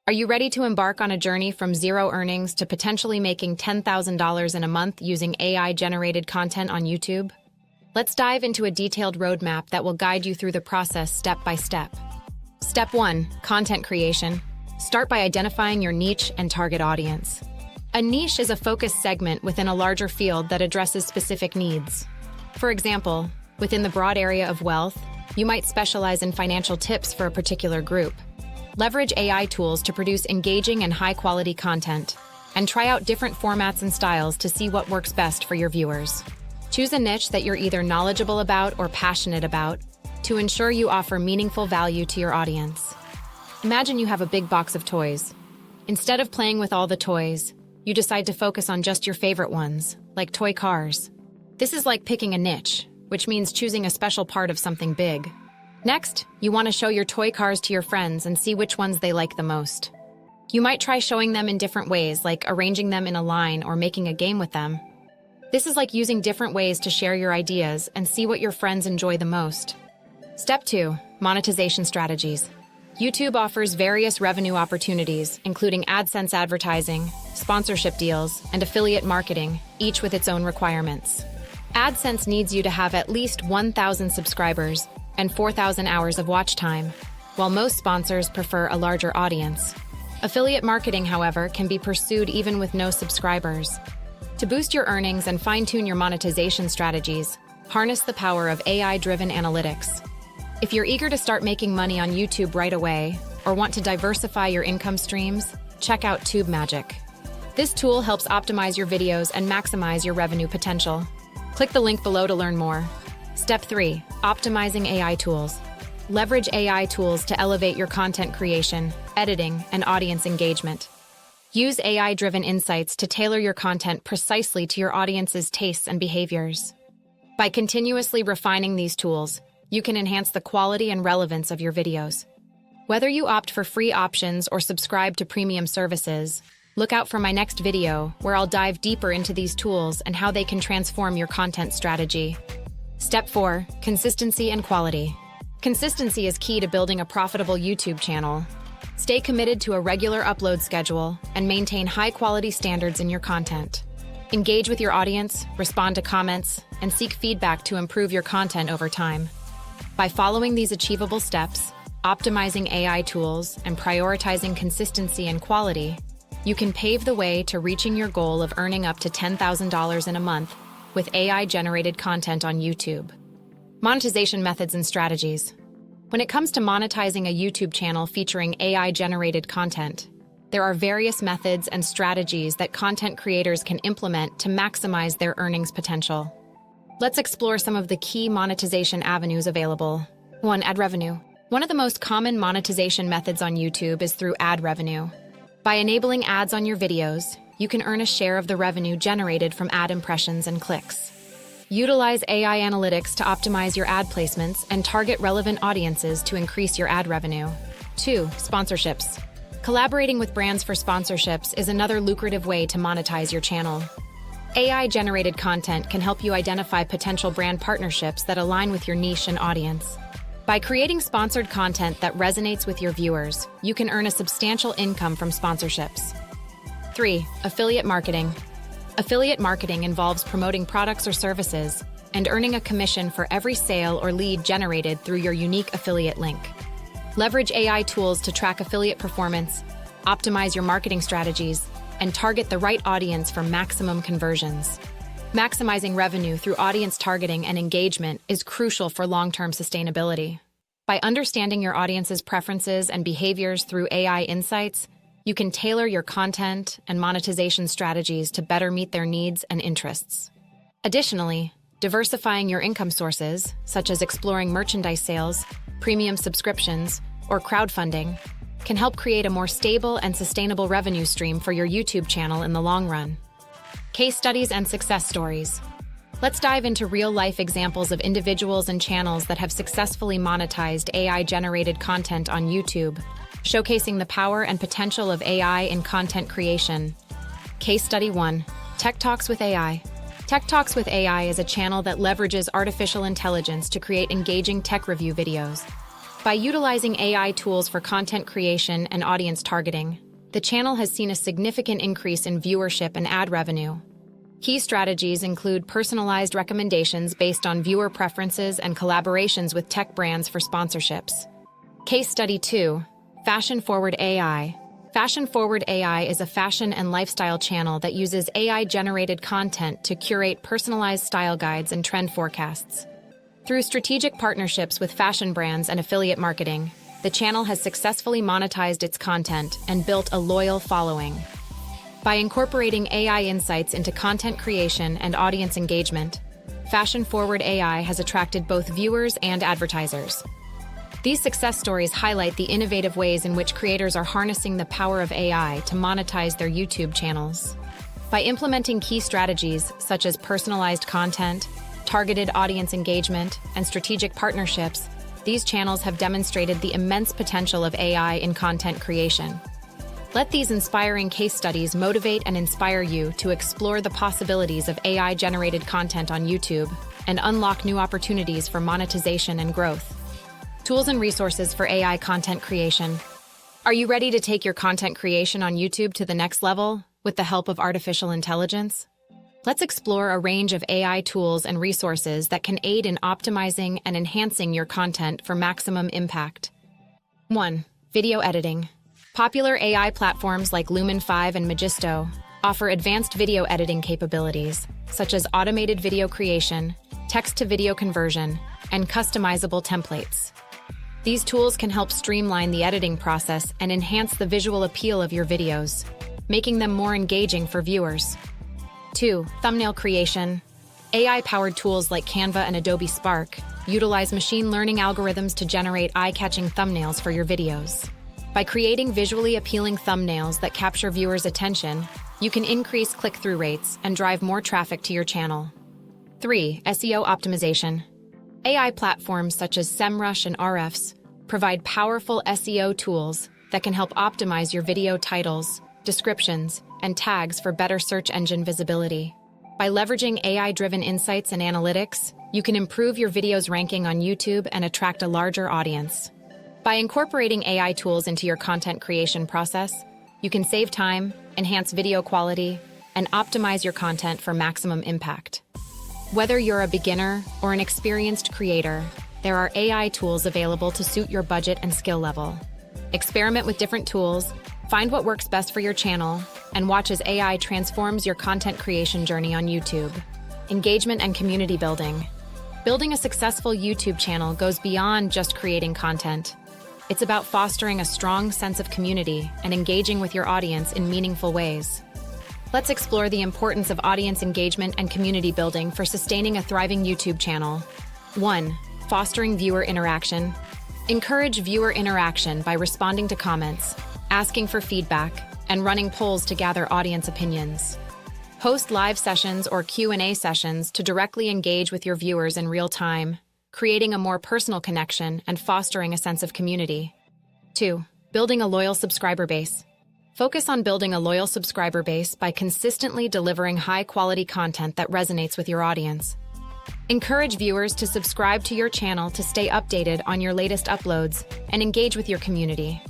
Are you ready to embark on a journey from zero earnings to potentially making $10,000 in a month using AI-generated content on YouTube? Let's dive into a detailed roadmap that will guide you through the process step by step. Step 1. Content creation. Start by identifying your niche and target audience. A niche is a focused segment within a larger field that addresses specific needs. For example, within the broad area of wealth, you might specialize in financial tips for a particular group. Leverage AI tools to produce engaging and high-quality content, and try out different formats and styles to see what works best for your viewers. Choose a niche that you're either knowledgeable about or passionate about to ensure you offer meaningful value to your audience. Imagine you have a big box of toys. Instead of playing with all the toys, you decide to focus on just your favorite ones, like toy cars. This is like picking a niche, which means choosing a special part of something big. Next, you want to show your toy cars to your friends and see which ones they like the most. You might try showing them in different ways, like arranging them in a line or making a game with them. This is like using different ways to share your ideas and see what your friends enjoy the most. Step 2. Monetization strategies. YouTube offers various revenue opportunities, including AdSense advertising, sponsorship deals, and affiliate marketing, each with its own requirements. AdSense needs you to have at least 1,000 subscribers and 4,000 hours of watch time, while most sponsors prefer a larger audience. Affiliate marketing, however, can be pursued even with no subscribers. To boost your earnings and fine-tune your monetization strategies, harness the power of AI-driven analytics. If you're eager to start making money on YouTube right away, or want to diversify your income streams, check out TubeMagic. This tool helps optimize your videos and maximize your revenue potential. Click the link below to learn more. Step 3. Optimizing AI tools. Leverage AI tools to elevate your content creation, editing, and audience engagement. Use AI-driven insights to tailor your content precisely to your audience's tastes and behaviors. By continuously refining these tools, you can enhance the quality and relevance of your videos. Whether you opt for free options or subscribe to premium services, look out for my next video where I'll dive deeper into these tools and how they can transform your content strategy. Step 4. Consistency and quality. Consistency is key to building a profitable YouTube channel. Stay committed to a regular upload schedule and maintain high-quality standards in your content. Engage with your audience, respond to comments, and seek feedback to improve your content over time. By following these achievable steps, optimizing AI tools, and prioritizing consistency and quality, you can pave the way to reaching your goal of earning up to $10,000 in a month with AI-generated content on YouTube. Monetization methods and strategies. When it comes to monetizing a YouTube channel featuring AI-generated content, there are various methods and strategies that content creators can implement to maximize their earnings potential. Let's explore some of the key monetization avenues available. 1. Ad revenue. One of the most common monetization methods on YouTube is through ad revenue. By enabling ads on your videos, you can earn a share of the revenue generated from ad impressions and clicks. Utilize AI analytics to optimize your ad placements and target relevant audiences to increase your ad revenue. 2. Sponsorships. Collaborating with brands for sponsorships is another lucrative way to monetize your channel. AI-generated content can help you identify potential brand partnerships that align with your niche and audience. By creating sponsored content that resonates with your viewers, you can earn a substantial income from sponsorships. 3. Affiliate marketing. Affiliate marketing involves promoting products or services and earning a commission for every sale or lead generated through your unique affiliate link. Leverage AI tools to track affiliate performance, optimize your marketing strategies, and target the right audience for maximum conversions. Maximizing revenue through audience targeting and engagement is crucial for long-term sustainability. By understanding your audience's preferences and behaviors through AI insights, you can tailor your content and monetization strategies to better meet their needs and interests. Additionally, diversifying your income sources, such as exploring merchandise sales, premium subscriptions, or crowdfunding, can help create a more stable and sustainable revenue stream for your YouTube channel in the long run. Case studies and success stories. Let's dive into real-life examples of individuals and channels that have successfully monetized AI-generated content on YouTube, showcasing the power and potential of AI in content creation. Case Study 1. Tech Talks with AI. Tech Talks with AI is a channel that leverages artificial intelligence to create engaging tech review videos. By utilizing AI tools for content creation and audience targeting, the channel has seen a significant increase in viewership and ad revenue. Key strategies include personalized recommendations based on viewer preferences and collaborations with tech brands for sponsorships. Case Study 2. Fashion Forward AI. Fashion Forward AI is a fashion and lifestyle channel that uses AI-generated content to curate personalized style guides and trend forecasts. Through strategic partnerships with fashion brands and affiliate marketing, the channel has successfully monetized its content and built a loyal following. By incorporating AI insights into content creation and audience engagement, Fashion Forward AI has attracted both viewers and advertisers. These success stories highlight the innovative ways in which creators are harnessing the power of AI to monetize their YouTube channels. By implementing key strategies such as personalized content, targeted audience engagement, and strategic partnerships, these channels have demonstrated the immense potential of AI in content creation. Let these inspiring case studies motivate and inspire you to explore the possibilities of AI-generated content on YouTube and unlock new opportunities for monetization and growth. Tools and resources for AI content creation. Are you ready to take your content creation on YouTube to the next level with the help of artificial intelligence? Let's explore a range of AI tools and resources that can aid in optimizing and enhancing your content for maximum impact. 1. Video editing. Popular AI platforms like Lumen 5 and Magisto offer advanced video editing capabilities, such as automated video creation, text-to-video conversion, and customizable templates. These tools can help streamline the editing process and enhance the visual appeal of your videos, making them more engaging for viewers. 2. Thumbnail creation. AI-powered tools like Canva and Adobe Spark utilize machine learning algorithms to generate eye-catching thumbnails for your videos. By creating visually appealing thumbnails that capture viewers' attention, you can increase click-through rates and drive more traffic to your channel. 3. SEO optimization. AI platforms such as SEMrush and Ahrefs provide powerful SEO tools that can help optimize your video titles, descriptions, and tags for better search engine visibility. By leveraging AI-driven insights and analytics, you can improve your video's ranking on YouTube and attract a larger audience. By incorporating AI tools into your content creation process, you can save time, enhance video quality, and optimize your content for maximum impact. Whether you're a beginner or an experienced creator, there are AI tools available to suit your budget and skill level. Experiment with different tools, find what works best for your channel, and watch as AI transforms your content creation journey on YouTube. Engagement and community building. Building a successful YouTube channel goes beyond just creating content. It's about fostering a strong sense of community and engaging with your audience in meaningful ways. Let's explore the importance of audience engagement and community building for sustaining a thriving YouTube channel. 1. Fostering viewer interaction. Encourage viewer interaction by responding to comments, asking for feedback, and running polls to gather audience opinions. Host live sessions or Q&A sessions to directly engage with your viewers in real time, creating a more personal connection and fostering a sense of community. 2. Building a loyal subscriber base. Focus on building a loyal subscriber base by consistently delivering high-quality content that resonates with your audience. Encourage viewers to subscribe to your channel to stay updated on your latest uploads and engage with your community.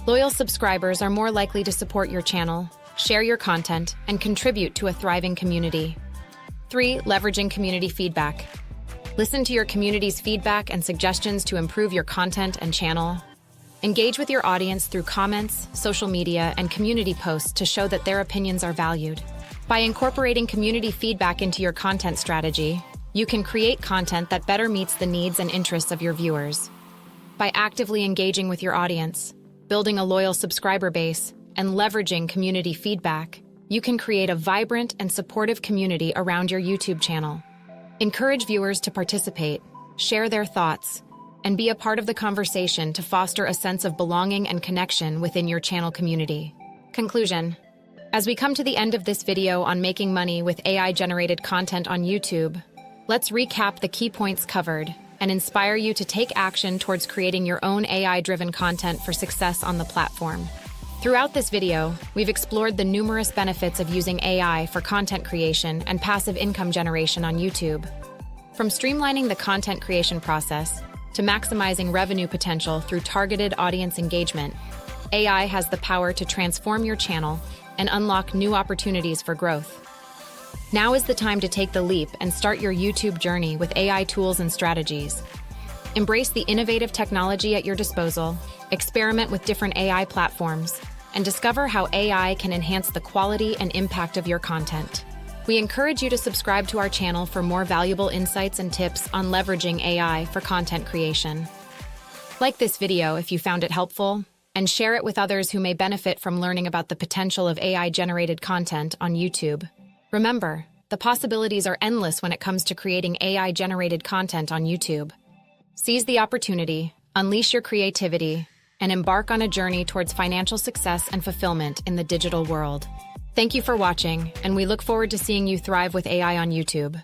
Loyal subscribers are more likely to support your channel, share your content, and contribute to a thriving community. 3. Leveraging community feedback. Listen to your community's feedback and suggestions to improve your content and channel. Engage with your audience through comments, social media, and community posts to show that their opinions are valued. By incorporating community feedback into your content strategy, you can create content that better meets the needs and interests of your viewers. By actively engaging with your audience, building a loyal subscriber base, and leveraging community feedback, you can create a vibrant and supportive community around your YouTube channel. Encourage viewers to participate, share their thoughts, and be a part of the conversation to foster a sense of belonging and connection within your channel community. Conclusion. As we come to the end of this video on making money with AI-generated content on YouTube, let's recap the key points covered and inspire you to take action towards creating your own AI-driven content for success on the platform. Throughout this video, we've explored the numerous benefits of using AI for content creation and passive income generation on YouTube. From streamlining the content creation process to maximizing revenue potential through targeted audience engagement, AI has the power to transform your channel and unlock new opportunities for growth. Now is the time to take the leap and start your YouTube journey with AI tools and strategies. Embrace the innovative technology at your disposal, experiment with different AI platforms, and discover how AI can enhance the quality and impact of your content. We encourage you to subscribe to our channel for more valuable insights and tips on leveraging AI for content creation. Like this video if you found it helpful, and share it with others who may benefit from learning about the potential of AI-generated content on YouTube. Remember, the possibilities are endless when it comes to creating AI-generated content on YouTube. Seize the opportunity, unleash your creativity, and embark on a journey towards financial success and fulfillment in the digital world. Thank you for watching, and we look forward to seeing you thrive with AI on YouTube.